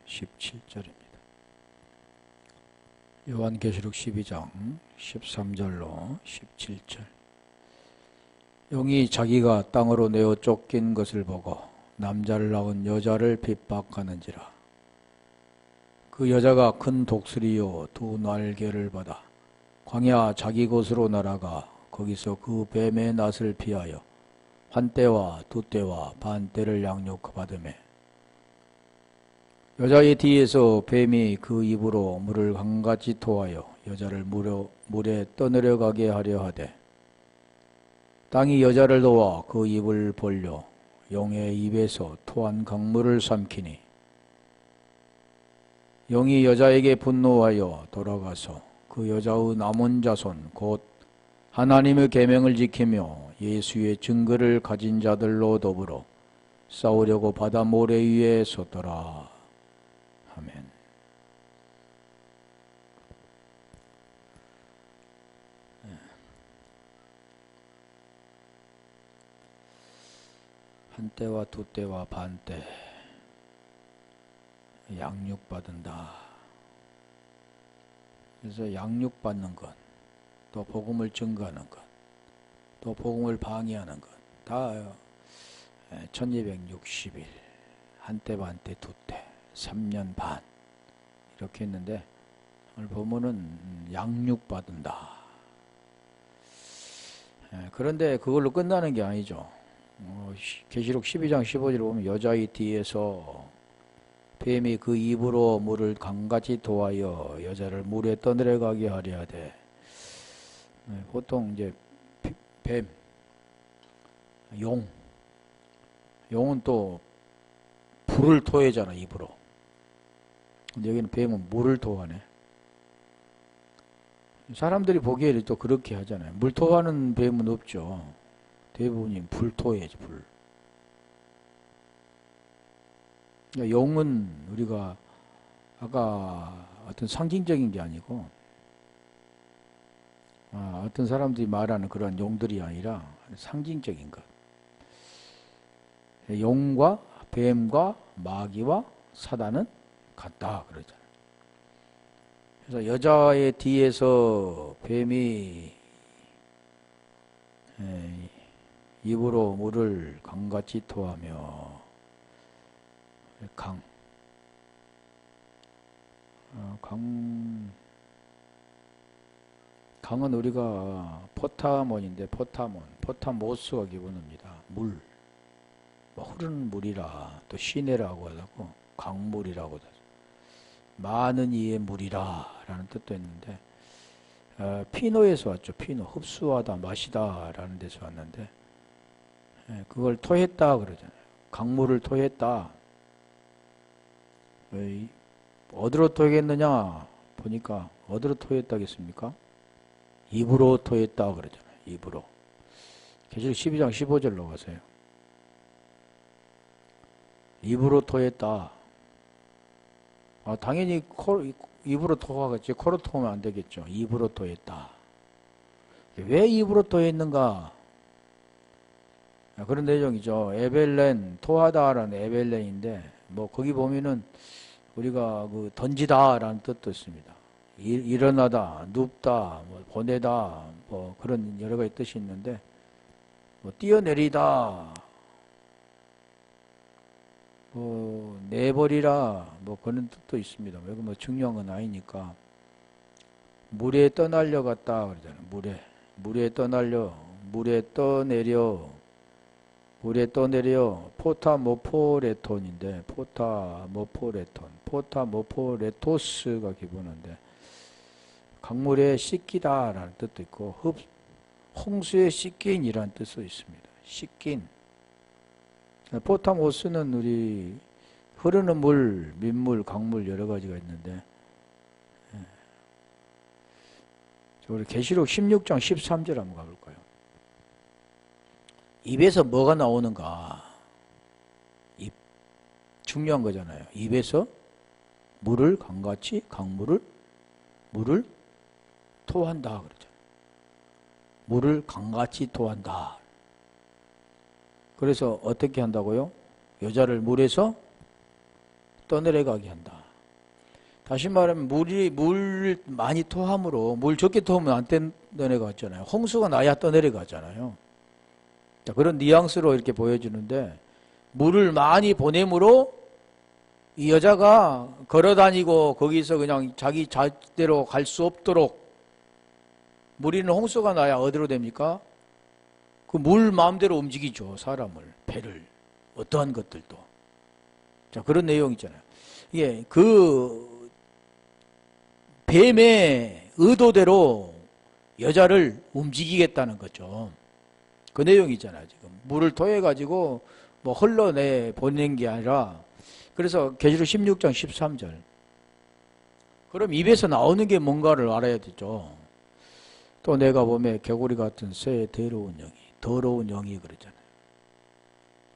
17절입니다. 요한계시록 12장 13절로 17절. 용이 자기가 땅으로 내어 쫓긴 것을 보고 남자를 낳은 여자를 핍박하는지라. 그 여자가 큰 독수리요 두 날개를 받아 광야 자기 곳으로 날아가 거기서 그 뱀의 낯을 피하여 한때와 두때와 반때를 양육받으며 여자의 뒤에서 뱀이 그 입으로 물을 한가지 토하여 여자를 물에 떠내려가게 하려 하되 땅이 여자를 도와 그 입을 벌려 용의 입에서 토한 강물을 삼키니 용이 여자에게 분노하여 돌아가서 그 여자의 남은 자손 곧 하나님의 계명을 지키며 예수의 증거를 가진 자들로 더불어 싸우려고 바다 모래 위에 섰더라. 아멘. 한때와 두때와 반때 양육받는다. 그래서 양육받는 것, 또 복음을 증거하는 것, 또 복음을 방해하는 것, 다 1260일, 한때 반때 두때 3년 반 이렇게 했는데 오늘 보면은 양육받는다. 그런데 그걸로 끝나는 게 아니죠. 계시록 12장 15절 보면 여자의 뒤에서 뱀이 그 입으로 물을 강같이 도하여 여자를 물에 떠내려가게 하려 하되, 보통 이제 뱀, 용은 또 불을 토해잖아 입으로. 근데 여기는 뱀은 물을 토하네. 사람들이 보기에는 또 그렇게 하잖아요. 물 토하는 뱀은 없죠. 대부분이 불 토해야지, 불. 그러니까 용은 우리가 아까 어떤 상징적인 게 아니고 어떤 사람들이 말하는 그런 용들이 아니라 상징적인 것. 용과 뱀과 마귀와 사단은 같다 그러잖아요. 그래서 여자의 뒤에서 뱀이 입으로 물을 강같이 토하며 강은 우리가 포타몬인데 포타모스가 기본입니다. 물, 흐르는 물이라 또 시내라고 하고 강물이라고 하죠. 많은 이의 물이라 라는 뜻도 있는데 피노에서 왔죠. 피노, 흡수하다, 마시다 라는 데서 왔는데 그걸 토했다 그러잖아요. 강물을 토했다. 어디로 토했느냐 보니까 어디로 토했다겠습니까? 입으로 토했다 그러잖아요. 입으로. 계시록 12장 15절로 가세요. 입으로 토했다. 당연히 입으로 토하겠지. 코로 토하면 안 되겠죠. 입으로 토했다. 왜 입으로 토했는가? 그런 내용이죠. 에벨렌, 토하다라는 에벨렌인데, 거기 보면은 우리가 던지다라는 뜻도 있습니다. 일어나다, 눕다, 보내다, 그런 여러 가지 뜻이 있는데, 뛰어내리다, 내버리라, 그런 뜻도 있습니다. 여기 중요한 건 아니니까. 물에 떠날려 갔다 그러잖아요. 물에 떠날려, 물에 떠내려, 포타모포레톤인데, 포타모포레토스가 기본인데, 강물에 씻기다 라는 뜻도 있고, 홍수에 씻긴이라는 뜻도 있습니다. 씻긴. 포타모스는 우리 흐르는 물, 민물, 강물 여러 가지가 있는데, 우리 계시록 16장 13절 한번 가볼까요? 입에서 뭐가 나오는가? 입. 중요한 거잖아요. 입에서 물을 강같이 물을 토한다 그러잖아요. 물을 강같이 토한다. 그래서 어떻게 한다고요? 여자를 물에서 떠내려가게 한다. 다시 말하면 물 많이 토함으로 물 적게 토하면 안 떠내려갔잖아요. 홍수가 나야 떠내려가잖아요. 자, 그런 뉘앙스로 이렇게 보여주는데 물을 많이 보냄으로 이 여자가 걸어다니고 거기서 그냥 자기 자대로 갈 수 없도록 물이는 홍수가 나야 어디로 됩니까? 그 물 마음대로 움직이죠. 사람을, 배를, 어떠한 것들도. 자, 그런 내용 있잖아요. 이게 그 뱀의 의도대로 여자를 움직이겠다는 거죠. 그 내용이 있잖아요. 지금 물을 토해가지고 뭐 흘러내 보낸 게 아니라, 그래서 계시록 16장 13절. 그럼 입에서 나오는 게 뭔가를 알아야 되죠. 또 내가 보면 개구리 같은 새 더러운 영이, 더러운 영이 그러잖아요.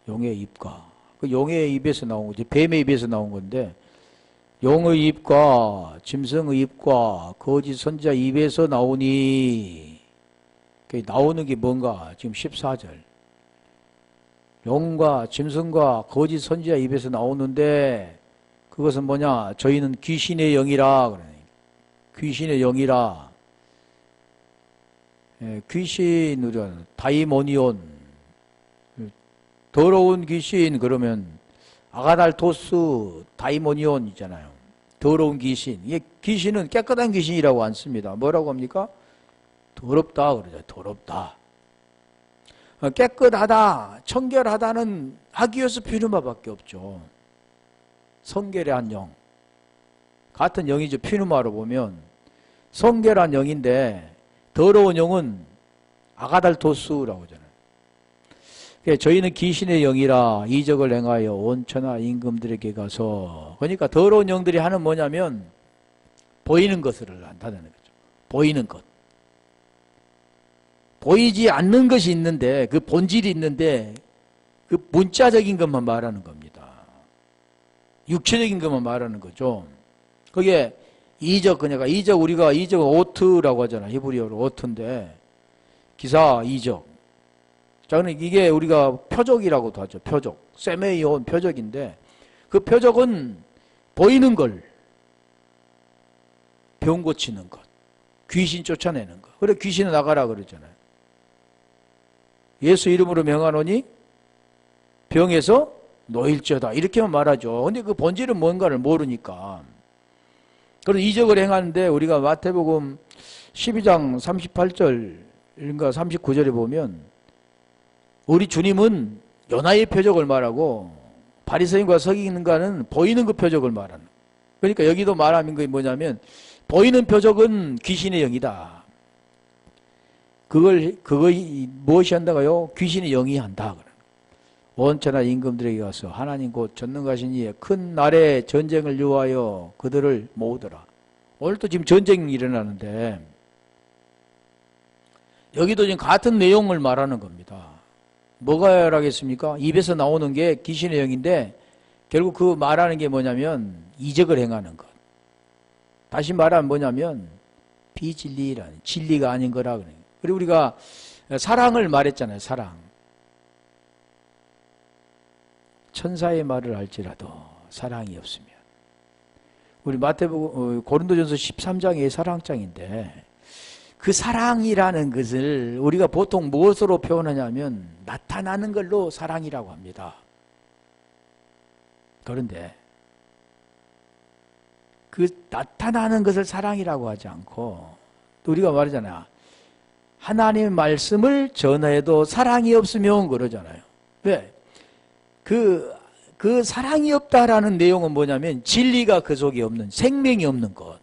용의 입과, 그 용의 입에서 나온 거지, 뱀의 입에서 나온 건데, 용의 입과 짐승의 입과 거짓 선지자 입에서 나오니, 나오는 게 뭔가 지금 14절. 용과 짐승과 거짓 선지자 입에서 나오는데, 그것은 뭐냐? 저희는 귀신의 영이라 그래. 귀신의 영이라. 귀신으로 다이모니온, 더러운 귀신 그러면 아가달토스 다이모니온 있잖아요. 더러운 귀신. 이게 귀신은 깨끗한 귀신이라고 안 씁니다. 뭐라고 합니까? 더럽다 그러죠. 더럽다. 깨끗하다, 청결하다는 하기오스 피누마밖에 없죠. 성결한 영. 같은 영이죠. 피누마로 보면 성결한 영인데 더러운 영은 아가달토스라고 하잖아요. 저희는 귀신의 영이라 이적을 행하여 온 천하 임금들에게 가서, 그러니까 더러운 영들이 하는 뭐냐면 보이는 것을 한다는 거죠. 보이는 것. 보이지 않는 것이 있는데, 그 본질이 있는데 그 문자적인 것만 말하는 겁니다. 육체적인 것만 말하는 거죠. 그게 이적, 그러니까 이적, 우리가 이적은 오트라고 하잖아. 히브리어로 오트인데, 기사 이적. 자, 그럼 이게 우리가 표적이라고도 하죠. 표적. 세메이온 표적인데, 그 표적은 보이는 걸, 병 고치는 것, 귀신 쫓아내는 것. 그래, 귀신은 나가라 그러잖아요. 예수 이름으로 명하노니 병에서 놓일지어다. 이렇게만 말하죠. 근데 그 본질은 뭔가를 모르니까. 그래서 이적을 행하는데, 우리가 마태복음 12장 38절인가 39절에 보면 우리 주님은 요나의 표적을 말하고 바리새인과 서기관은 보이는 그 표적을 말하는. 그러니까 여기도 말하는 게 뭐냐면 보이는 표적은 귀신의 영이다. 그걸 무엇이 한다고요? 귀신의 영이 한다. 원천하 임금들에게 가서 하나님 곧 전능하신 이의 큰 날에 전쟁을 유하여 그들을 모으더라. 오늘도 지금 전쟁이 일어나는데 여기도 지금 같은 내용을 말하는 겁니다. 뭐가 하겠습니까? 입에서 나오는 게 귀신의 영인데 결국 그 말하는 게 뭐냐면 이적을 행하는 것. 다시 말하면 뭐냐면 비진리라는, 진리가 아닌 거라 그래요. 그리고 우리가 사랑을 말했잖아요. 사랑. 천사의 말을 할지라도 사랑이 없으면, 우리 마태복음 고린도전서 13장의 사랑장인데 그 사랑이라는 것을 우리가 보통 무엇으로 표현하냐면 나타나는 걸로 사랑이라고 합니다. 그런데 그 나타나는 것을 사랑이라고 하지 않고, 또 우리가 말하잖아요. 하나님의 말씀을 전해도 사랑이 없으면 그러잖아요. 왜? 그 사랑이 없다라는 내용은 뭐냐면 진리가 그 속에 없는, 생명이 없는 것.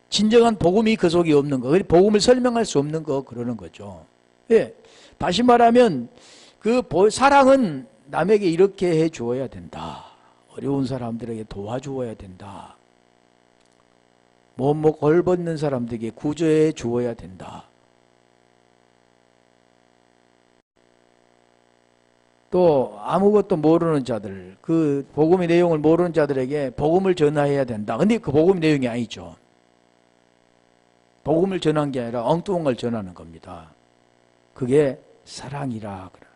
진정한 복음이 그 속에 없는 것. 복음을 설명할 수 없는 것, 그러는 거죠. 예. 다시 말하면 그 사랑은 남에게 이렇게 해 주어야 된다. 어려운 사람들에게 도와주어야 된다. 벌받는 사람들에게 구조해 주어야 된다. 또 아무것도 모르는 자들, 그 복음의 내용을 모르는 자들에게 복음을 전해야 된다. 근데 그 복음의 내용이 아니죠. 복음을 전한 게 아니라 엉뚱한 걸 전하는 겁니다. 그게 사랑이라 그래.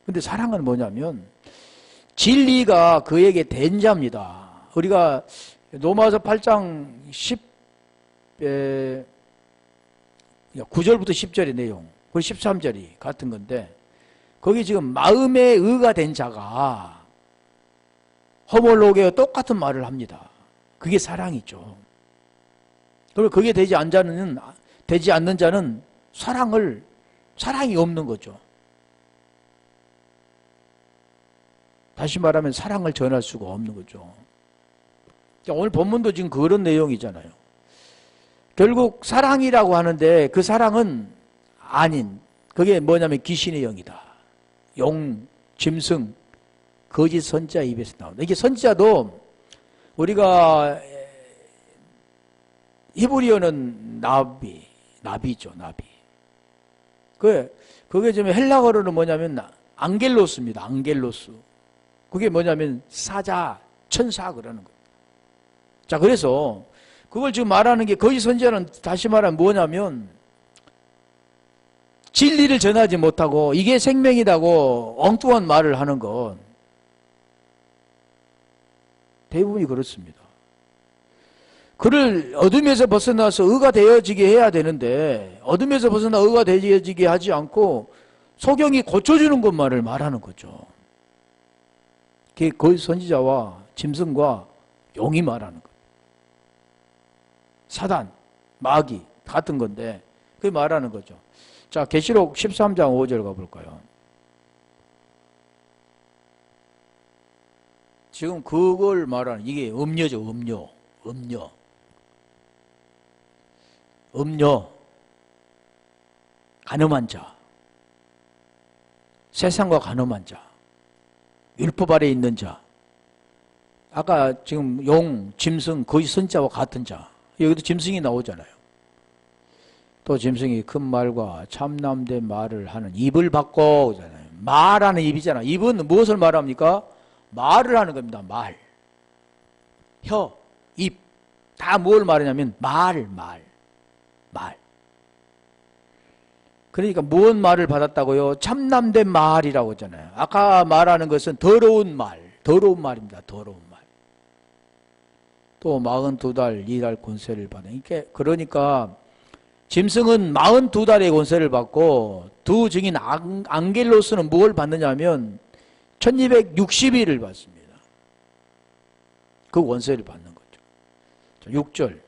근데 사랑은 뭐냐면 진리가 그에게 된자입니다. 우리가 로마서 8장 9절부터 10절의 내용, 그리고 13절이 같은 건데, 거기 지금 마음의 의가 된 자가 호몰로게와 똑같은 말을 합니다. 그게 사랑이죠. 그리고 그게 되지 않는 자는 사랑이 없는 거죠. 다시 말하면 사랑을 전할 수가 없는 거죠. 오늘 본문도 지금 그런 내용이잖아요. 결국 사랑이라고 하는데 그 사랑은 아닌, 그게 뭐냐면 귀신의 영이다. 용, 짐승, 거짓 선지자 입에서 나온다. 이게 선지자도 우리가 히브리어는 나비죠, 나비. 그게 지금 헬라어로는 뭐냐면 앙겔로스입니다. 앙겔로스. 그게 뭐냐면 사자, 천사 그러는 거예요. 자, 그래서 그걸 지금 말하는 게 거짓 선지자는 다시 말하면 뭐냐면 진리를 전하지 못하고 이게 생명이라고 엉뚱한 말을 하는 건 대부분이 그렇습니다. 그를 어둠에서 벗어나서 의가 되어지게 해야 되는데 어둠에서 벗어나 의가 되어지게 하지 않고 소경이 고쳐주는 것만을 말하는 거죠. 그게 거짓 선지자와 짐승과 용이 말하는 거예요. 사단, 마귀 같은 건데 그게 말하는 거죠. 자, 계시록 13장 5절 가볼까요? 지금 그걸 말하는, 이게 음녀죠. 음녀, 간음한 자, 세상과 간음한 자, 율법 아래 있는 자, 아까 지금 용, 짐승, 거짓 선자와 같은 자, 여기도 짐승이 나오잖아요. 또 짐승이 큰 말과 참남된 말을 하는 입을 받고 오잖아요. 말하는 입이잖아요. 입은 무엇을 말합니까? 말을 하는 겁니다. 말. 혀, 입, 다 뭘 말하냐면 말. 그러니까 무엇 말을 받았다고요? 참남된 말이라고 했잖아요. 아까 말하는 것은 더러운 말입니다. 더러운 말. 또 42달 일할 권세를 받는. 그러니까 짐승은 42달의 권세를 받고 두 증인 앙겔로스는 무엇을 받느냐면 1260일을 받습니다. 그 권세를 받는 거죠. 6절.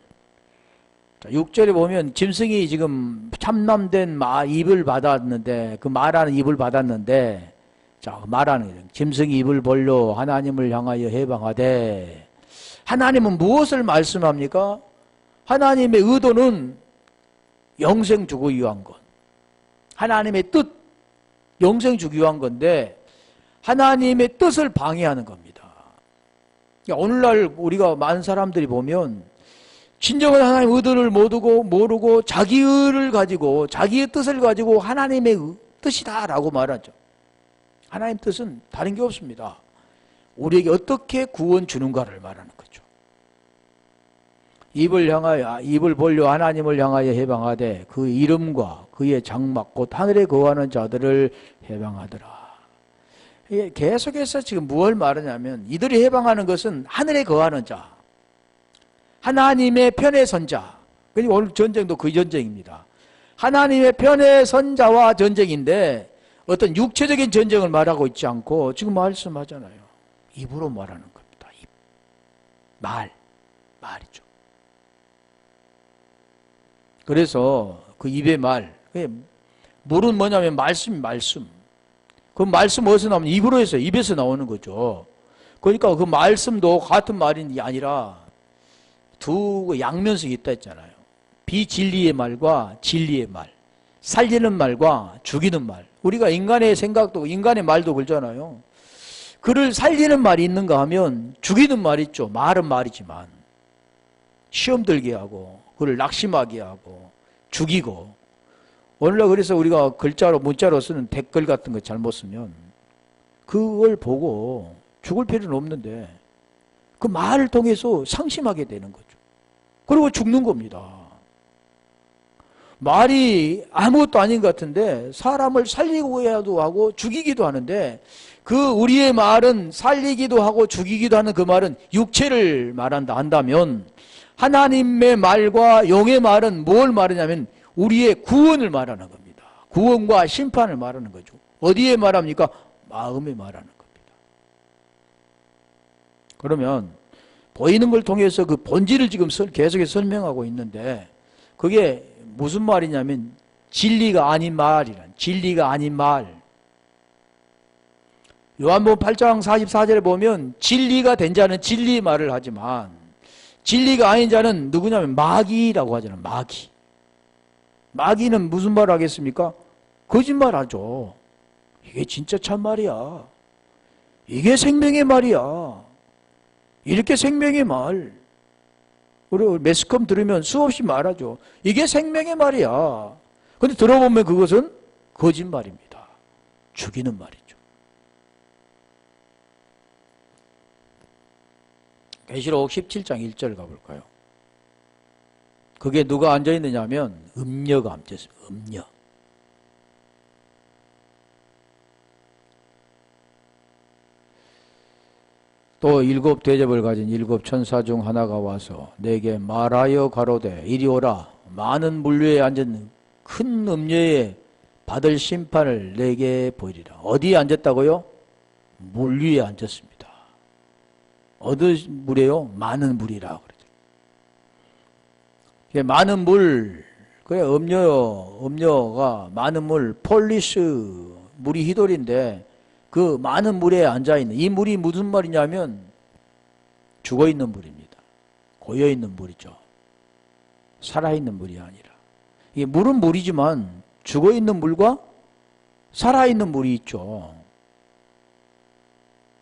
6절에 보면 짐승이 지금 참남된 입을 받았는데, 그 말하는 입을 받았는데, 자, 말하는 거예요. 짐승이 입을 벌려 하나님을 향하여 해방하되, 하나님은 무엇을 말씀합니까? 하나님의 의도는 영생 주고 위한 것. 하나님의 뜻, 영생 주기 위한 건데, 하나님의 뜻을 방해하는 겁니다. 오늘날 우리가 많은 사람들이 보면, 진정한 하나님의 의도를 모르고 자기 의를 가지고 자기의 뜻을 가지고 하나님의 뜻이다라고 말하죠. 하나님의 뜻은 다른 게 없습니다. 우리에게 어떻게 구원 주는가를 말하는 거죠. 입을 벌려 하나님을 향하여 해방하되 그 이름과 그의 장막 곧 하늘에 거하는 자들을 해방하더라. 이게 계속해서 지금 무엇을 말하냐면 이들이 해방하는 것은 하늘에 거하는 자, 하나님의 편에 선 자. 그리고 오늘 전쟁도 그 전쟁입니다. 하나님의 편에 선 자와 전쟁인데 어떤 육체적인 전쟁을 말하고 있지 않고 지금 말씀하잖아요. 입으로 말하는 겁니다. 입. 말이죠. 그래서 그 입의 말, 물은 뭐냐면 말씀. 그 말씀 어디서 나오면 입으로 해서 입에서 나오는 거죠. 그러니까 그 말씀도 같은 말이 아니라 두 양면성이 있다 했잖아요. 비진리의 말과 진리의 말, 살리는 말과 죽이는 말. 우리가 인간의 생각도 인간의 말도 그러잖아요. 그를 살리는 말이 있는가 하면 죽이는 말이 있죠. 말은 말이지만 시험 들게 하고 그를 낙심하게 하고 죽이고. 오늘날 그래서 우리가 문자로 쓰는 댓글 같은 거 잘못 쓰면 그걸 보고 죽을 필요는 없는데 그 말을 통해서 상심하게 되는 거죠. 그리고 죽는 겁니다. 말이 아무것도 아닌 것 같은데 사람을 살리기도 하고 죽이기도 하는데 그 우리의 말은 살리기도 하고 죽이기도 하는 그 말은 육체를 말한다 한다면 하나님의 말과 용의 말은 뭘 말하냐면 우리의 구원을 말하는 겁니다. 구원과 심판을 말하는 거죠. 어디에 말합니까? 마음에 말하는 겁니다. 그러면 보이는 걸 통해서 그 본질을 지금 계속해서 설명하고 있는데 그게 무슨 말이냐면 진리가 아닌 말이란, 진리가 아닌 말. 요한복음 8장 44절에 보면 진리가 된 자는 진리 말을 하지만 진리가 아닌 자는 누구냐면 마귀라고 하잖아요. 마귀. 마귀는 무슨 말을 하겠습니까? 거짓말 하죠. 이게 진짜 참말이야. 이게 생명의 말이야. 이렇게 생명의 말. 우리 매스컴 들으면 수없이 말하죠. 이게 생명의 말이야. 근데 들어보면 그것은 거짓말입니다. 죽이는 말이죠. 계시록 17장 1절 가볼까요? 그게 누가 앉아있느냐 하면 음녀가 앉아있습니다. 음녀. 또 7 대접을 가진 7 천사 중 하나가 와서 내게 말하여 가로되 이리 오라. 많은 물류에 앉은 큰 음녀에 받을 심판을 내게 보이리라. 어디에 앉았다고요? 물 위에 앉았습니다. 어디 물이에요? 많은 물이라 그러죠. 많은 물, 그래 음료가 많은 물, 폴리스 물이 희돌인데 그 많은 물에 앉아 있는 이 물이 무슨 말이냐면 죽어 있는 물입니다. 고여 있는 물이죠. 살아 있는 물이 아니라. 이 물은 물이지만 죽어 있는 물과 살아 있는 물이 있죠.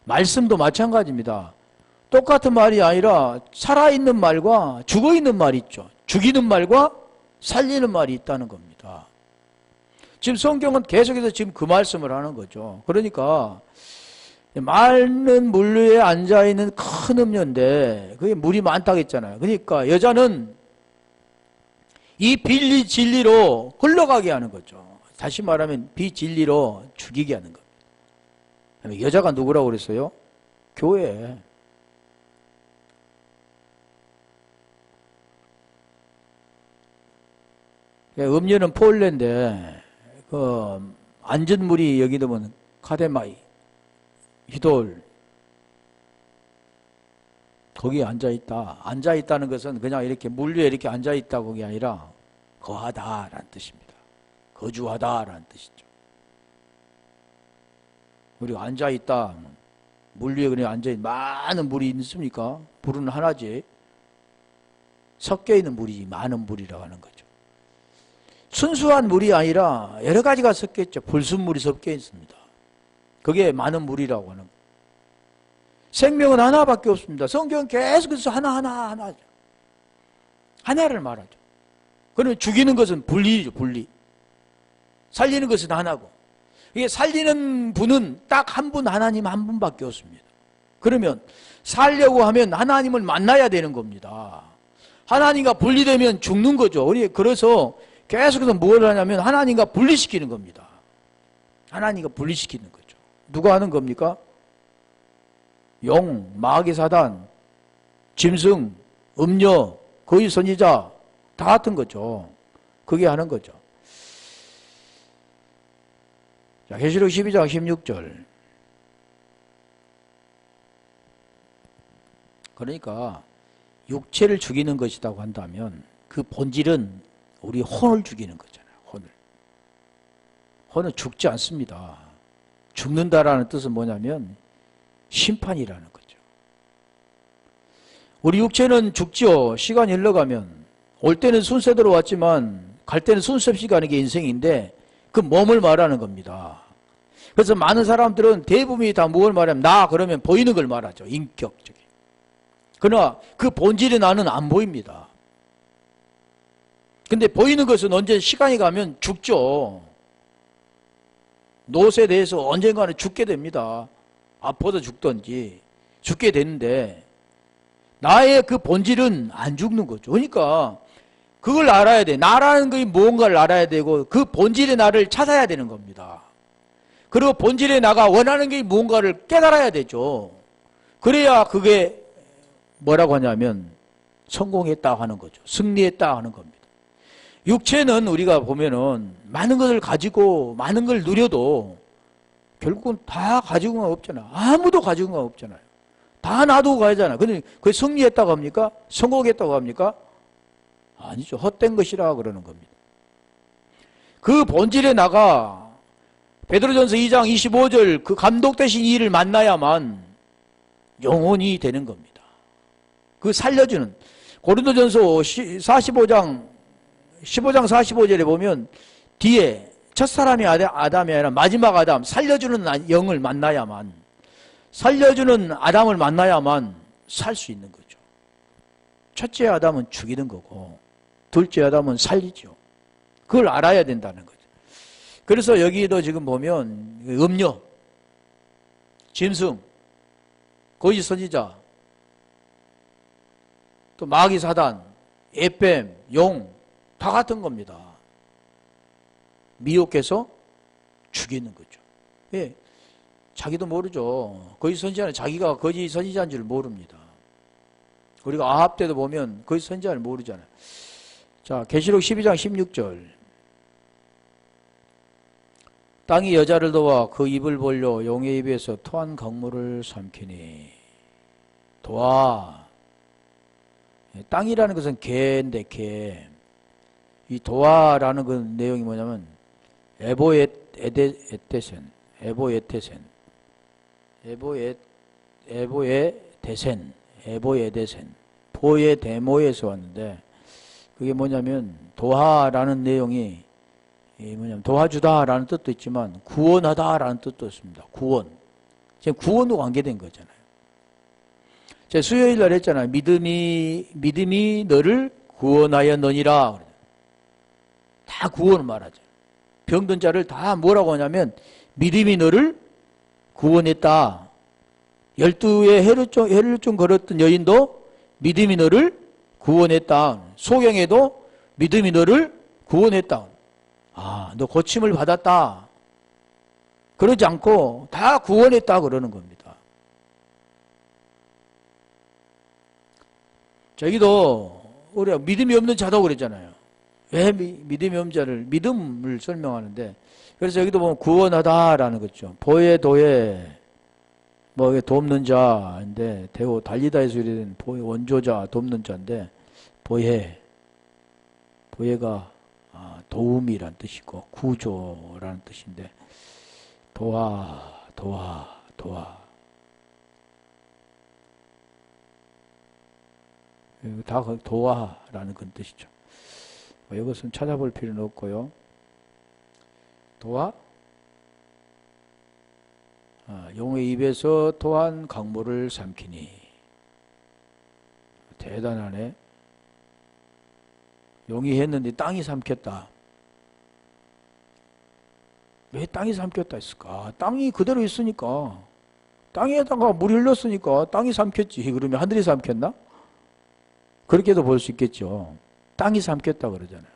말씀도 마찬가지입니다. 똑같은 말이 아니라 살아있는 말과 죽어있는 말이 있죠. 죽이는 말과 살리는 말이 있다는 겁니다. 지금 성경은 계속해서 지금 그 말씀을 하는 거죠. 그러니까 많은 물류에 앉아있는 큰 음료인데 그게 물이 많다고 했잖아요. 그러니까 여자는 이 비진리로 흘러가게 하는 거죠. 다시 말하면 비진리로 죽이게 하는 겁니다. 여자가 누구라고 그랬어요? 교회. 음료는 폴레인데 그 앉은 물이 여기 되면 카데마이, 히돌 거기에 앉아있다. 앉아있다는 것은 그냥 이렇게 물 위에 이렇게 앉아있다고 게 아니라 거하다라는 뜻입니다. 거주하다라는 뜻이죠. 우리가 앉아있다. 물 위에 그냥 앉아있는 많은 물이 있습니까? 물은 하나지. 섞여있는 물이지 많은 물이라고 하는 거죠. 순수한 물이 아니라 여러 가지가 섞여 있죠. 불순물이 섞여 있습니다. 그게 많은 물이라고 하는 거예요. 생명은 하나밖에 없습니다. 성경은 계속해서 하나를 말하죠. 그러면 죽이는 것은 분리죠. 분리. 살리는 것은 하나고 이게 살리는 분은 딱 한 분, 하나님 한 분밖에 없습니다. 그러면 살려고 하면 하나님을 만나야 되는 겁니다. 하나님과 분리되면 죽는 거죠. 그래서 계속해서 뭘 하냐면 하나님과 분리시키는 겁니다. 하나님과 분리시키는 거죠. 누가 하는 겁니까? 용, 마귀 사단, 짐승, 음녀, 거의 선지자 다 같은 거죠. 그게 하는 거죠. 자, 계시록 12장 16절. 그러니까 육체를 죽이는 것이라고 한다면 그 본질은 우리 혼을 죽이는 거잖아요. 혼을. 혼은 죽지 않습니다. 죽는다라는 뜻은 뭐냐면 심판이라는 거죠. 우리 육체는 죽죠. 시간이 흘러가면 올 때는 순서대로 왔지만 갈 때는 순서 없이 가는 게 인생인데 그 몸을 말하는 겁니다. 그래서 많은 사람들은 대부분이 다 뭘 말하면 나 그러면 보이는 걸 말하죠. 인격적인. 그러나 그 본질의 나는 안 보입니다. 근데 보이는 것은 언제 시간이 가면 죽죠. 노쇠에 대해서 언젠가는 죽게 됩니다. 아파서 죽든지 죽게 되는데 나의 그 본질은 안 죽는 거죠. 그러니까 그걸 알아야 돼. 나라는 게 뭔가를 알아야 되고 그 본질의 나를 찾아야 되는 겁니다. 그리고 본질의 나가 원하는 게 뭔가를 깨달아야 되죠. 그래야 그게 뭐라고 하냐면 성공했다 하는 거죠. 승리했다 하는 겁니다. 육체는 우리가 보면은 많은 것을 가지고 많은 걸 누려도 결국은 다 가지고가 없잖아요. 아무도 가지고가 없잖아요. 다 놔두고 가잖아요. 근데 그게 승리했다고 합니까? 성공했다고 합니까? 아니죠. 헛된 것이라 그러는 겁니다. 그 본질에 나가 베드로전서 2장 25절 그 감독되신 이를 만나야만 영혼이 되는 겁니다. 그 살려주는 고린도전서 15장 15절에 보면 뒤에 첫사람이 아담이 아니라 마지막 아담 살려주는 영을 만나야만 살려주는 아담을 만나야만 살 수 있는 거죠. 첫째 아담은 죽이는 거고 둘째 아담은 살리죠. 그걸 알아야 된다는 거죠. 그래서 여기도 지금 보면 음료, 짐승, 거짓 선지자, 또 마귀 사단, 에뱀, 용 다 같은 겁니다. 미혹해서 죽이는 거죠. 예, 자기도 모르죠. 거짓 선지자는 자기가 거짓 선지자인 줄 모릅니다. 우리가 아합 때도 보면 거짓 선지자를 모르잖아요. 자, 계시록 12장 16절. 땅이 여자를 도와 그 입을 벌려 용의 입에서 토한 강물을 삼키니. 도와. 땅이라는 것은 개인데 개. 이 도와라는 그 내용이 뭐냐면 에보에테센, 보의 데모에서 왔는데 그게 뭐냐면 도하라는 내용이 뭐냐면 도와주다라는 뜻도 있지만 구원하다라는 뜻도 있습니다. 구원. 지금 구원도 관계된 거잖아요. 제가 수요일 날 했잖아요. 믿음이 너를 구원하였느니라. 다 구원을 말하죠. 병든 자를 다 뭐라고 하냐면 믿음이 너를 구원했다. 12에 혈루증 걸었던 여인도 믿음이 너를 구원했다. 소경에도 믿음이 너를 구원했다. 아, 너 고침을 받았다. 그러지 않고 다 구원했다 그러는 겁니다. 저기도 우리가 믿음이 없는 자도 그랬잖아요. 왜 믿음이 없는 자를 믿음을 설명하는데 그래서 여기도 보면 구원하다라는 거죠. 보혜 도혜 뭐 돕는 자인데 대호 달리다에서 이르는 보혜 원조자 돕는 자인데 보혜가 도움이란 뜻이고 구조라는 뜻인데 도와 다 도와라는 그런 뜻이죠. 이것은 찾아볼 필요는 없고요. 도와 용의 입에서 토한 강물을 삼키니. 대단하네. 용이 했는데 땅이 삼켰다. 왜 땅이 삼켰다 했을까? 땅이 그대로 있으니까. 땅에다가 물이 흘렀으니까 땅이 삼켰지. 그러면 하늘이 삼켰나? 그렇게도 볼 수 있겠죠. 땅이 삼켰다 그러잖아요.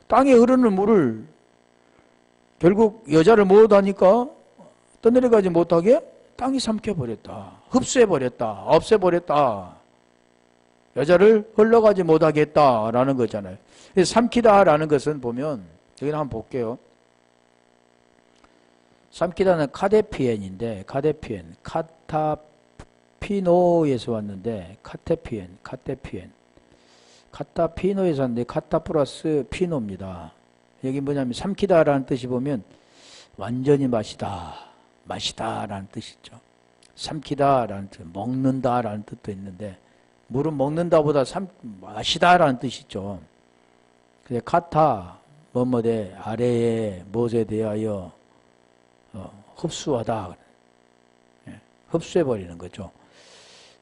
땅에 흐르는 물을 결국 여자를 못하니까 떠내려가지 못하게 땅이 삼켜버렸다. 흡수해버렸다. 없애버렸다. 여자를 흘러가지 못하게 했다라는 거잖아요. 삼키다라는 것은 보면 여기는 한번 볼게요. 삼키다는 카데피엔인데 카타피노에서 왔는데 카타피노에서 왔는데 카타 플러스 피노입니다. 여기 뭐냐면 삼키다라는 뜻이 보면 완전히 마시다라는 뜻이죠. 삼키다라는 뜻, 먹는다라는 뜻도 있는데 물은 먹는다보다 마시다라는 뜻이죠. 그래서 카타 뭐뭐대 아래에 무엇에 대하여 흡수하다. 흡수해버리는 거죠.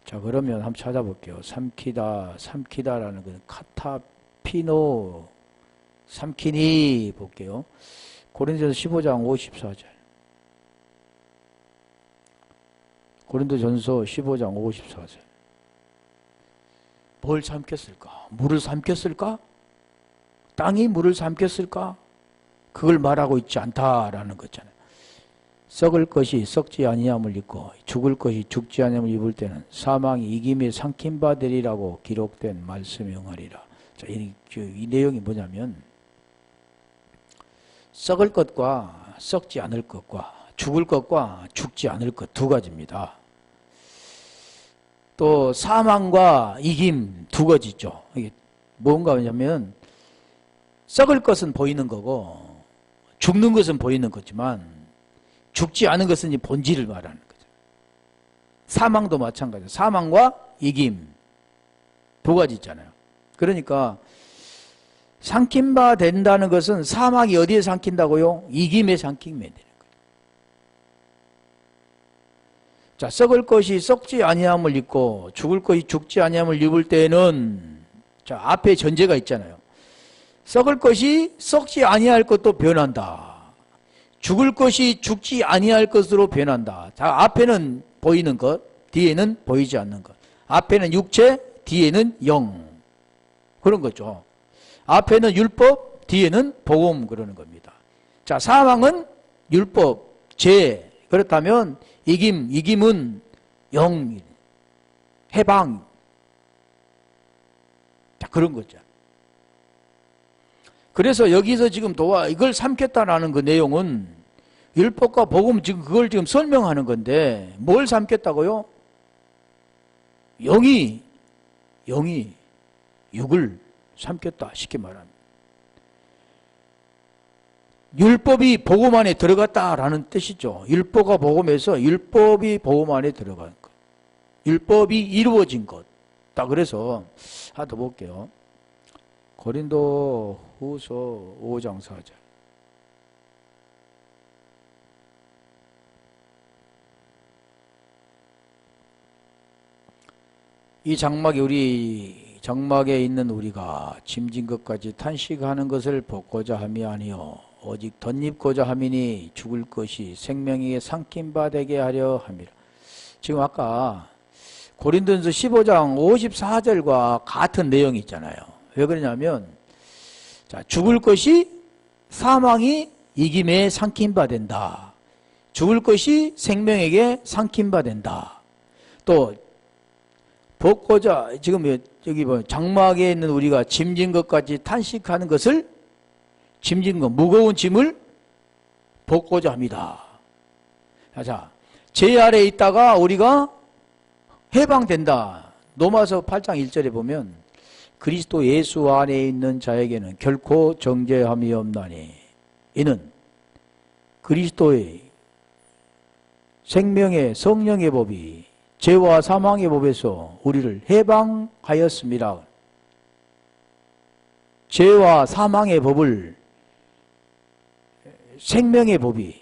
자, 그러면 한번 찾아볼게요. 삼키다라는 것은 카타피노, 삼키니 볼게요. 고린도전서 15장 54절. 고린도전서 15장 54절. 뭘 삼켰을까? 물을 삼켰을까? 땅이 물을 삼켰을까? 그걸 말하고 있지 않다라는 거잖아요. 썩을 것이 썩지 아니함을 입고 죽을 것이 죽지 아니함을 입을 때는 사망이 이김에 삼킨 바 되리라고 기록된 말씀이 응하리라. 자, 이 내용이 뭐냐면 썩을 것과 썩지 않을 것과 죽을 것과 죽지 않을 것 두 가지입니다. 또 사망과 이김 두 가지죠. 이게 뭔가 하냐면 썩을 것은 보이는 거고 죽는 것은 보이는 거지만 죽지 않은 것은 이 본질을 말하는 거죠. 사망도 마찬가지예요. 사망과 이김 두 가지 있잖아요. 그러니까 삼킨 바 된다는 것은 사망이 어디에 삼킨다고요? 이김에 삼키면 되는 거예요. 자, 썩을 것이 썩지 아니함을 입고 죽을 것이 죽지 아니함을 입을 때는 자, 앞에 전제가 있잖아요. 썩을 것이 썩지 아니할 것도 변한다. 죽을 것이 죽지 아니할 것으로 변한다. 자, 앞에는 보이는 것, 뒤에는 보이지 않는 것. 앞에는 육체, 뒤에는 영. 그런 거죠. 앞에는 율법, 뒤에는 복음 그러는 겁니다. 자, 사망은 율법, 죄. 그렇다면 이김은 영, 해방. 자, 그런 거죠. 그래서 여기서 지금 이걸 삼켰다라는 그 내용은 율법과 복음 지금 그걸 지금 설명하는 건데 뭘 삼켰다고요? 영이 육을 삼켰다 쉽게 말합니다. 율법이 복음 안에 들어갔다라는 뜻이죠. 율법과 복음에서 율법이 복음 안에 들어간 것. 율법이 이루어진 것. 딱 그래서 하나 더 볼게요. 고린도 후서 5장 4절. 이 장막에 있는 우리가 짐진 것까지 탄식하는 것을 벗고자 함이 아니요 오직 덧입고자 함이니 죽을 것이 생명에게 삼킨 바 되게 하려 함이라. 지금 아까 고린도전서 15장 54절과 같은 내용이 있잖아요. 왜 그러냐면 자, 죽을 것이 사망이 이김에 삼킨 바 된다. 죽을 것이 생명에게 삼킨 바 된다. 또 벗고자 지금 여기 장막에 있는 우리가 짐진 것까지 탄식하는 것을 짐진 것 무거운 짐을 벗고자 합니다. 자, 죄 아래에 있다가 우리가 해방된다. 로마서 8장 1절에 보면 그리스도 예수 안에 있는 자에게는 결코 정죄함이 없나니 이는 그리스도의 생명의 성령의 법이 죄와 사망의 법에서 우리를 해방하였습니다. 죄와 사망의 법을 생명의 법이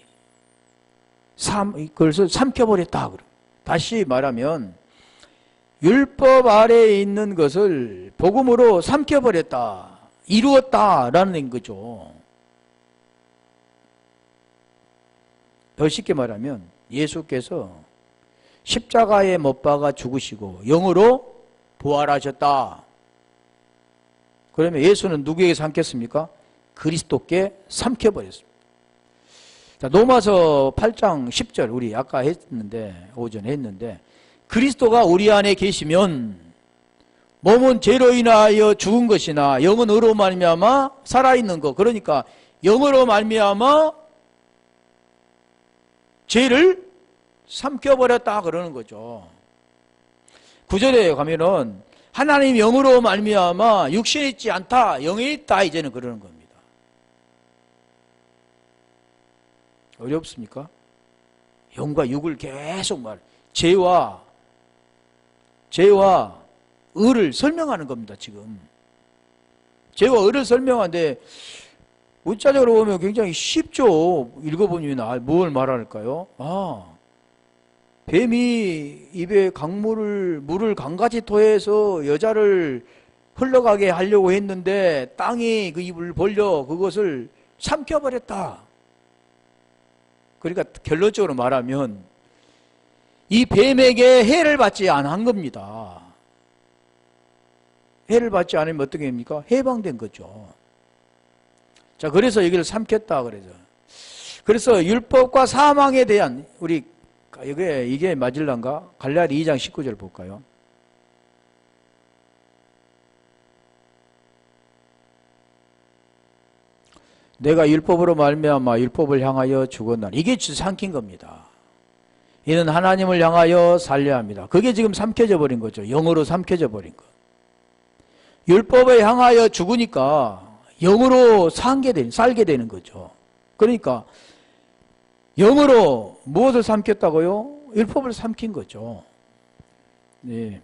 그것을 삼켜버렸다. 다시 말하면 율법 아래에 있는 것을 복음으로 삼켜버렸다. 이루었다라는 거죠. 더 쉽게 말하면 예수께서 십자가에 못 박아 죽으시고 영으로 부활하셨다. 그러면 예수는 누구에게 삼켰습니까? 그리스도께 삼켜버렸습니다. 자, 로마서 8장 10절 우리 아까 했는데 오전에 했는데 그리스도가 우리 안에 계시면 몸은 죄로 인하여 죽은 것이나 영은 의로 말미암아 살아있는 것. 그러니까 영으로 말미암아 죄를 삼켜버렸다 그러는 거죠. 9절에 가면은 하나님 영으로 말미암아 육신에 있지 않다 영에 있다 이제는 그러는 겁니다. 어렵습니까? 영과 육을 계속 죄와 의를 설명하는 겁니다. 지금 죄와 의를 설명하는데 문자적으로 보면 굉장히 쉽죠. 읽어보면 뭘 말할까요? 뱀이 입에 물을 강같이 토해서 여자를 흘러가게 하려고 했는데 땅이 그 입을 벌려 그것을 삼켜버렸다. 그러니까 결론적으로 말하면 이 뱀에게 해를 받지 않은 겁니다. 해를 받지 않으면 어떻게 됩니까? 해방된 거죠. 자, 그래서 여기를 삼켰다 그러죠. 그래서 율법과 사망에 대한 우리 이게 맞을란가? 갈라디 2장 19절 볼까요? 내가 율법으로 말미암아 율법을 향하여 죽었나니 이게 삼킨 겁니다. 이는 하나님을 향하여 살려 합니다. 그게 지금 삼켜져 버린 거죠. 영으로 삼켜져 버린 것. 율법에 향하여 죽으니까 영으로 살게 되는 거죠. 그러니까 영으로 무엇을 삼켰다고요? 율법을 삼킨 거죠. 네.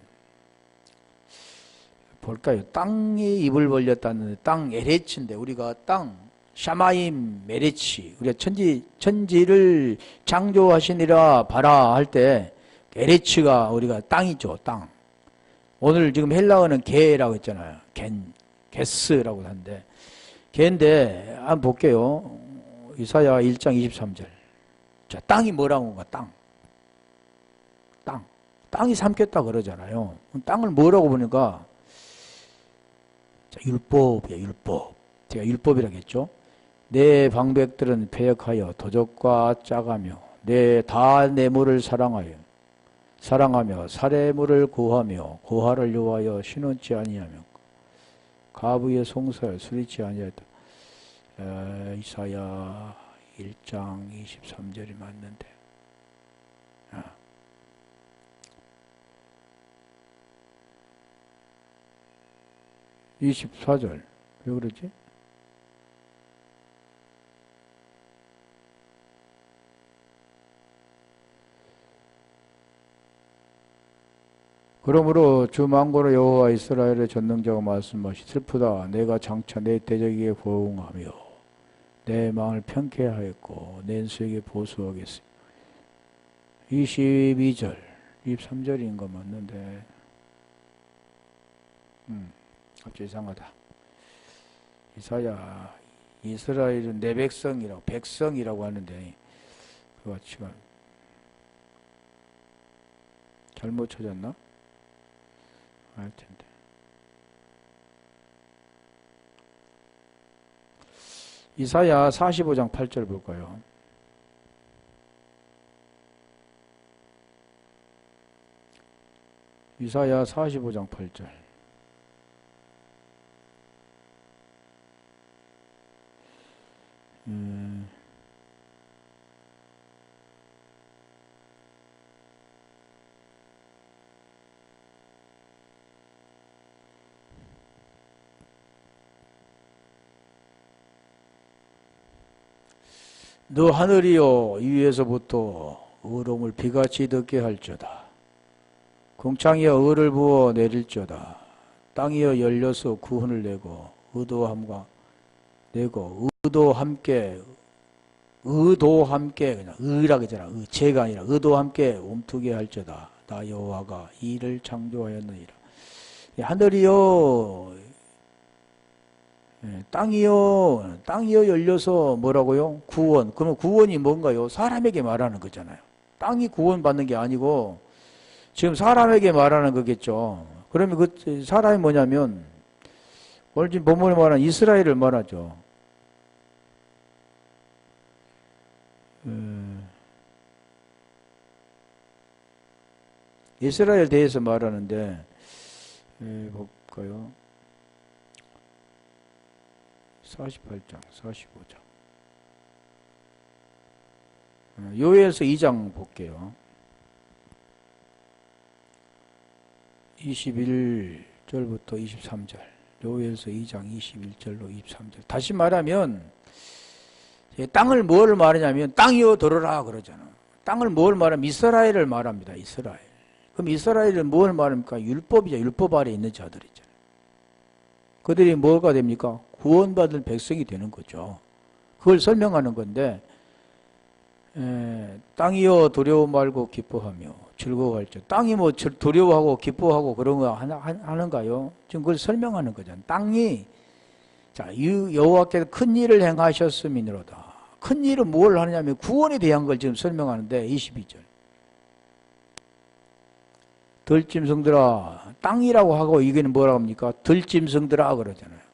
볼까요? 땅이 입을 벌렸다는 땅 에레치인데 우리가 땅 샤마임 메레치 우리가 천지를 창조하시니라 바라 할 때 에레치가 우리가 땅이죠. 땅. 오늘 지금 헬라어는 게라고 했잖아요. 게스라고 하는데 게인데 한번 볼게요. 이사야 1장 23절. 자, 땅이 뭐라고 한가? 땅이 삼켰다 그러잖아요. 땅을 뭐라고 보니까 자, 율법이야, 율법. 제가 율법이라고 했죠. 내 방백들은 패역하여 도적과 짜가며 다 내물을 사랑하며 사례물을 구하며 고화를 요하여 신원치 아니하며 가부의 송사에 수리치 아니하였다. 이사야 1장 23절이 맞는데 24절 왜 그러지? 그러므로 주 만군의 여호와 이스라엘의 전능자가 말씀하시 슬프다 내가 장차 내 대적에게 보응하며 내 마음을 편케 하였고 내 수에게 보수하겠으며 22절 23절인 거 맞는데 갑자기 이상하다. 이사야 이스라엘은 내 백성이라고 하는데 그 가치가 잘못 찾았나? 알 텐데. 이사야 45장 8절 볼까요? 이사야 45장 8절. 너 하늘이여 위에서부터 의로움을 비같이 듣게 할지어다. 궁창이여 의를 부어 내릴지어다. 땅이여 열려서 구원을 내고 의도 함께 그냥 의라고 했잖아. 죄가 아니라 의도 함께 움트게 할지어다. 나 여호와가 이를 창조하였느니라. 하늘이여 땅이요 열려서 뭐라고요? 구원. 그럼 구원이 뭔가요? 사람에게 말하는 거잖아요. 땅이 구원받는 게 아니고 지금 사람에게 말하는 거겠죠. 그러면 그 사람이 뭐냐면 오늘 지금 본문에 말하는 이스라엘을 말하죠. 이스라엘 대해서 말하는데 볼까요? 48장, 45장. 요엘서 2장 볼게요. 21절부터 23절. 요엘서 2장 21절로 23절. 다시 말하면 땅을 뭘 말하냐면 땅이여 들어라 그러잖아. 땅을 뭘 말하면 이스라엘을 말합니다. 이스라엘. 그럼 이스라엘은 뭘 말합니까? 율법이죠. 율법 아래 있는 자들이죠. 그들이 뭐가 됩니까? 구원받은 백성이 되는 거죠. 그걸 설명하는 건데 땅이여 두려워 말고 기뻐하며 즐거워할지. 땅이 뭐 두려워하고 기뻐하고 그런 거 하는가요? 지금 그걸 설명하는 거잖아요. 땅이 자 여호와께서 큰 일을 행하셨음이니로다. 큰 일은 뭘 하느냐면 구원에 대한 걸 지금 설명하는데 22절. 들짐승들아 땅이라고 하고 이게는 뭐라고 합니까? 들짐승들아 그러잖아요.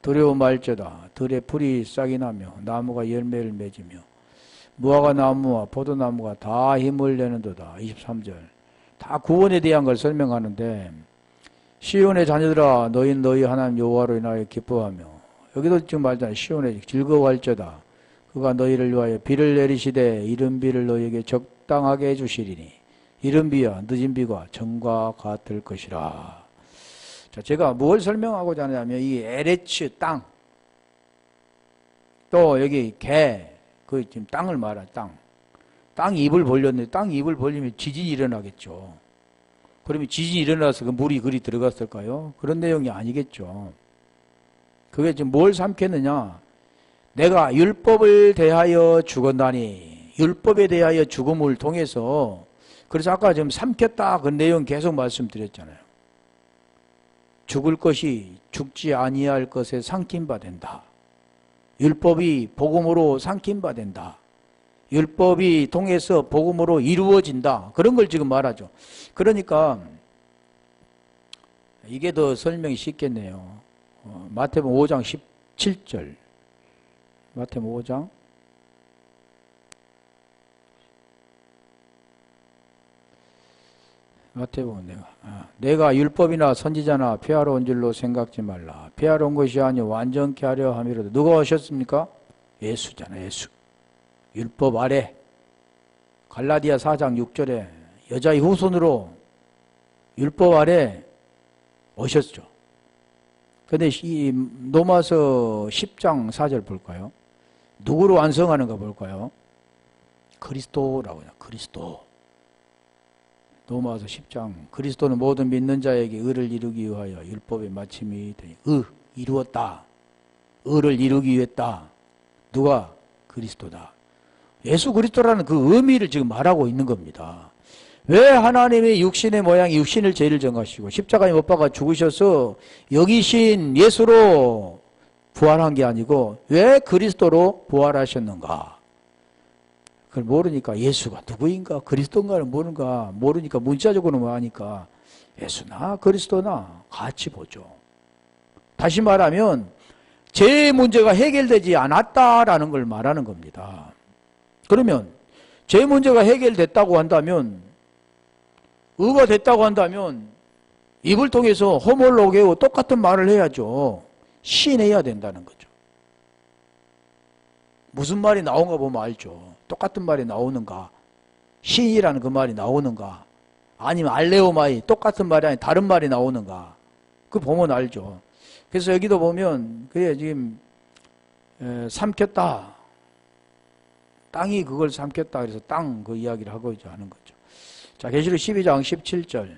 두려워 말지어다. 들에 풀이 싹이 나며 나무가 열매를 맺으며 무화과 나무와 포도나무가 다 힘을 내는도다. 23절. 다 구원에 대한 걸 설명하는데 시온의 자녀들아 너희는 너희 하나님 여호와로 인하여 기뻐하며 여기도 지금 말잖아요. 시온에 즐거워할지어다. 그가 너희를 위하여 비를 내리시되 이른 비를 너희에게 적당하게 해주시리니 이른 비와 늦은 비가 정과 같을 것이라. 자, 제가 뭘 설명하고자 하냐면 이 에레츠 땅, 또 여기 그 지금 땅을 말하 땅. 땅 입을 벌렸는데 땅 입을 벌리면 지진이 일어나겠죠. 그러면 지진이 일어나서 그 물이 그리 들어갔을까요? 그런 내용이 아니겠죠. 그게 지금 뭘 삼켰느냐? 내가 율법을 대하여 죽었나니 율법에 대하여 죽음을 통해서 그래서 아까 지금 삼켰다 그 내용 계속 말씀드렸잖아요. 죽을 것이 죽지 아니할 것에 삼킨 바 된다. 율법이 복음으로 삼킨 바 된다. 율법이 통해서 복음으로 이루어진다. 그런 걸 지금 말하죠. 그러니까 이게 더 설명이 쉽겠네요. 마태복음 5장 17절. 마태복음 5장 마태복음 내가 율법이나 선지자나 폐하러 온 줄로 생각지 말라. 폐하러 온 것이 아니요 완전케 하려 함이로다. 누가 오셨습니까? 예수잖아. 예수. 율법 아래 갈라디아 4장 6절에 여자의 후손으로 율법 아래 오셨죠. 근데 이 로마서 10장 4절 볼까요? 누구로 완성하는가 볼까요? 그리스도라고 해요. 그리스도. 로마서 10장 그리스도는 모든 믿는 자에게 의를 이루기 위하여 율법의 마침이 되니 이루었다. 의를 이루기 위했다. 누가? 그리스도다. 예수 그리스도라는 그 의미를 지금 말하고 있는 겁니다. 왜 하나님의 육신의 모양이 육신을 죄를 정하시고 십자가에 못 박아 죽으셔서 여기신 예수로 부활한 게 아니고 왜 그리스도로 부활하셨는가? 그걸 모르니까 예수가 누구인가 그리스도인가를 모르니까 문자적으로만 하니까 예수나 그리스도나 같이 보죠. 다시 말하면 죄의 문제가 해결되지 않았다라는 걸 말하는 겁니다. 그러면 죄 문제가 해결됐다고 한다면 의가 됐다고 한다면 입을 통해서 호몰로게오 똑같은 말을 해야죠. 시인해야 된다는 거죠. 무슨 말이 나온가 보면 알죠. 똑같은 말이 나오는가, 시인이라는 그 말이 나오는가, 아니면 알레오마이 똑같은 말이 아닌 다른 말이 나오는가, 그 보면 알죠. 그래서 여기도 보면 그게 지금 삼켰다, 땅이 그걸 삼켰다 그래서 땅 그 이야기를 하고 하는 거죠. 자, 계시록 12장 17절.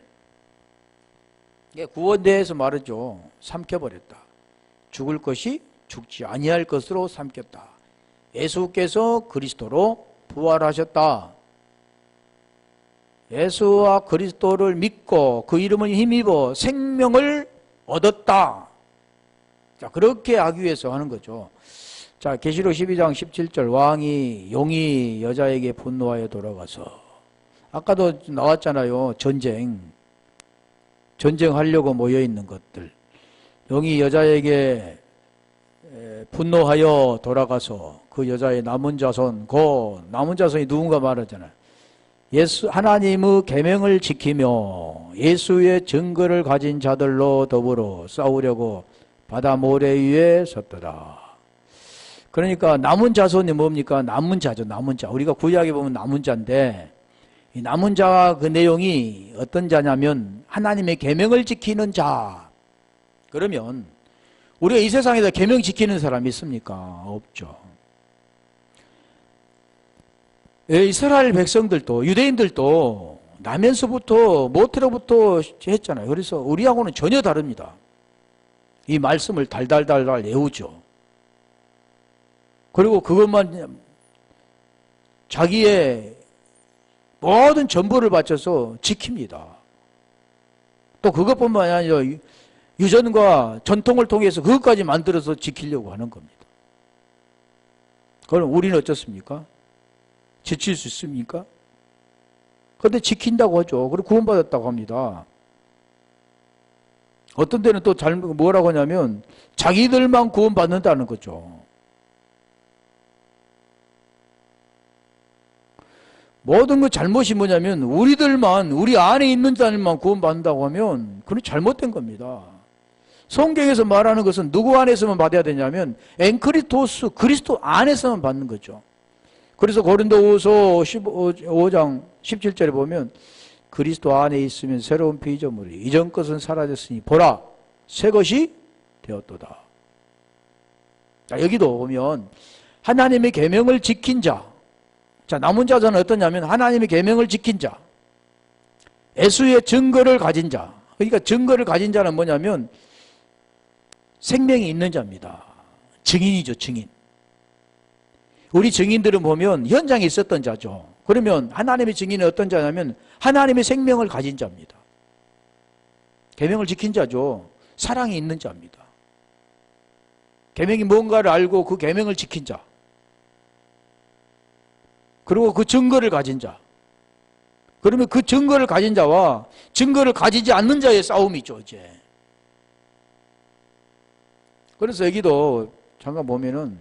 이게 구원대에서 말하죠. 삼켜버렸다. 죽을 것이 죽지 아니할 것으로 삼켰다. 예수께서 그리스도로 부활하셨다. 예수와 그리스도를 믿고 그 이름을 힘입어 생명을 얻었다. 자, 그렇게 하기 위해서 하는 거죠. 자, 계시록 12장 17절. 용이 여자에게 분노하여 돌아가서 아까도 나왔잖아요. 전쟁하려고 모여있는 것들. 용이 여자에게 분노하여 돌아가서 그 여자의 남은 자손, 남은 자손이 누군가 말하잖아요. 하나님의 계명을 지키며 예수의 증거를 가진 자들로 더불어 싸우려고 바다 모래 위에 섰더라. 그러니까 남은 자손이 뭡니까? 남은 자죠. 남은 자. 우리가 구약에 보면 남은 자인데 이 남은 자와 그 내용이 어떤 자냐면 하나님의 계명을 지키는 자. 그러면 우리가 이 세상에서 계명 지키는 사람이 있습니까? 없죠. 이스라엘 백성들도 유대인들도 나면서부터 모태로부터 했잖아요. 그래서 우리하고는 전혀 다릅니다. 이 말씀을 달달달달 외우죠. 그리고 그것만 자기의 모든 전부를 바쳐서 지킵니다. 또 그것뿐만 아니라 유전과 전통을 통해서 그것까지 만들어서 지키려고 하는 겁니다. 그럼 우리는 어떻습니까? 지킬 수 있습니까? 그런데 지킨다고 하죠. 그리고 구원받았다고 합니다. 어떤 데는 또 뭐라고 하냐면 자기들만 구원받는다는 거죠. 모든 그 잘못이 뭐냐면 우리들만, 우리 안에 있는 자들만 구원받는다고 하면 그건 잘못된 겁니다. 성경에서 말하는 것은 누구 안에서만 받아야 되냐면 엔크리토스, 그리스도 안에서만 받는 거죠. 그래서 고린도후서 15장 17절에 보면 그리스도 안에 있으면 새로운 피조물이 이전 것은 사라졌으니 보라 새 것이 되었도다. 자, 여기도 보면 하나님의 계명을 지킨 자, 자, 남은 자는 어떠냐면 하나님의 계명을 지킨 자, 예수의 증거를 가진 자. 그러니까 증거를 가진 자는 뭐냐면 생명이 있는 자입니다. 증인이죠, 증인. 우리 증인들은 보면 현장에 있었던 자죠. 그러면 하나님의 증인은 어떤 자냐면 하나님의 생명을 가진 자입니다. 계명을 지킨 자죠. 사랑이 있는 자입니다. 계명이 뭔가를 알고 그 계명을 지킨 자. 그리고 그 증거를 가진 자. 그러면 그 증거를 가진 자와 증거를 가지지 않는 자의 싸움이죠, 이제. 그래서 여기도 잠깐 보면은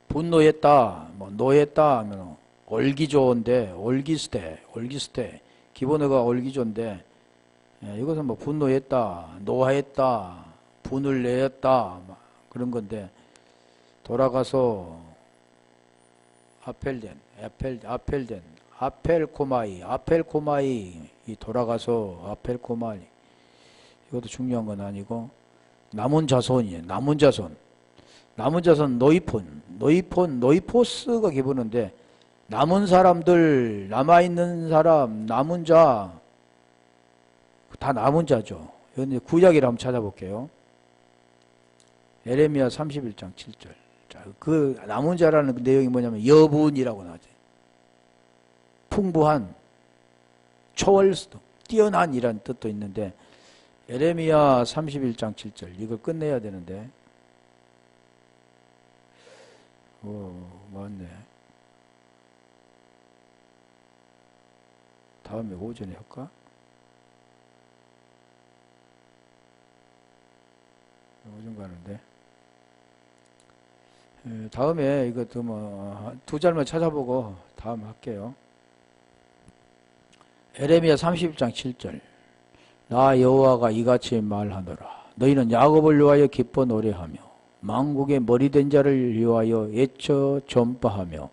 분노했다, 뭐 노했다 하면 올기조인데, 올기스테, 기본어가 올기조인데, 이것은 뭐 분노했다, 노하했다, 분을 내었다, 그런 건데, 돌아가서 아펠코마이, 이 돌아가서 아펠코마이, 이것도 중요한 건 아니고, 남은 자손이에요, 남은 자손. 남은 자손 노이포스가 기본인데, 남은 사람들, 남아있는 사람, 남은 자, 다 남은 자죠. 이건 구약이라 한번 찾아볼게요. 에레미야 31장 7절. 자, 그 남은 자라는 내용이 뭐냐면 여분이라고 나오죠. 풍부한, 초월스도, 뛰어난이라는 뜻도 있는데, 에레미야 31장 7절. 이걸 끝내야 되는데, 맞네. 다음에 오전에 할까? 오전 가는데. 다음에 이것도 뭐, 두 절만 찾아보고 다음 할게요. 에레미야 30장 7절. 나 여호와가 이같이 말하노라. 너희는 야곱을 위하여 기뻐 노래하며 만국의 머리된 자를 위하여 애쳐 전파하며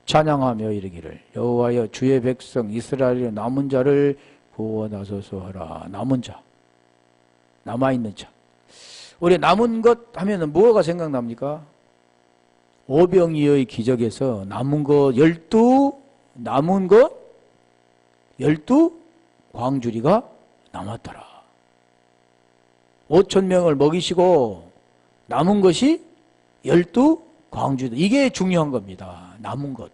찬양하며 이르기를 여호와여 주의 백성 이스라엘의 남은 자를 구원하소서 하라. 남은 자, 남아있는 자. 우리 남은 것 하면은 뭐가 생각납니까? 오병이어의 기적에서 남은 것 12, 남은 것 12 광주리가 남았더라. 5,000명을 먹이시고 남은 것이 12 광주리다. 이게 중요한 겁니다. 남은 것.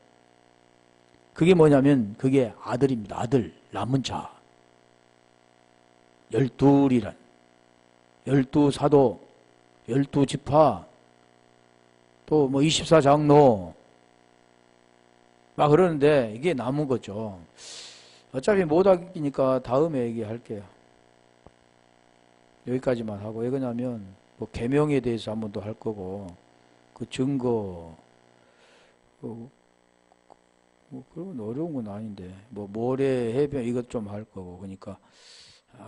그게 뭐냐면 그게 아들입니다. 아들, 남은 자. 12이란 12사도, 12지파, 또 뭐 24장로 막 그러는데 이게 남은 거죠. 어차피 못 하기니까 다음에 얘기할게요. 여기까지만 하고, 왜 그러냐면 뭐 계명에 대해서 한 번 더 할 거고, 그 증거 뭐 그런 어려운 건 아닌데, 뭐 모래 해변 이것 좀 할 거고, 그러니까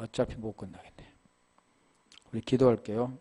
어차피 못 끝나겠네. 우리 기도할게요.